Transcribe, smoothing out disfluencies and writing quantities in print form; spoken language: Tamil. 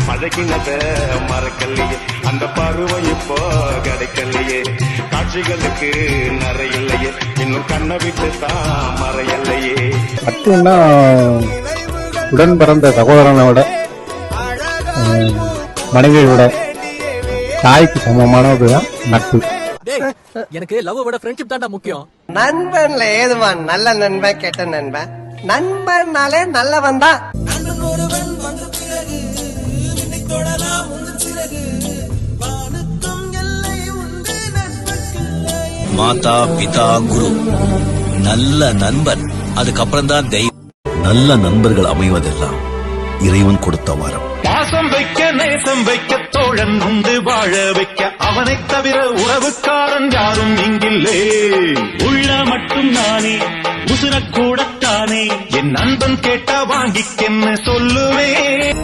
பழகினத மறக்கலையே, அந்த பருவம் இப்போ கிடைக்கலையே. காட்சிகளுக்கு நிறையில்லையே, இன்னும் கண்ணை விட்டு தான் மறையலையே. நட்புன்னா உடன் பிறந்த சகோதரனை விட, மனைவியை விட, தாய்க்கு சமமானதுதான் நட்பு. எனக்கு லவ் விட ஃப்ரெண்ட்ஷிப் தான்டா முக்கியம். நண்பன்ல ஏதுவா நல்ல நண்பன் கெட்ட நண்பன்? நண்பன்னாலே நல்லவன் தான். மாதா பிதா குரு நல்ல நண்பன், அதுக்கப்புறம் தான் தெய்வம். நல்ல நண்பர்கள் அமைவதெல்லாம் இறைவன் கொடுத்த வரம். பாசம் வைக்க நேசம் வைக்க தோழன் உண்டு வாழ வைக்க, அவனை தவிர உறவுக்காரன் யாரும் இங்கில்லே. உள்ள மட்டும் நானே உசுரக்கூடத்தானே, என் நண்பன் கேட்டா வாங்கிக்கென்னு சொல்லுவேன்.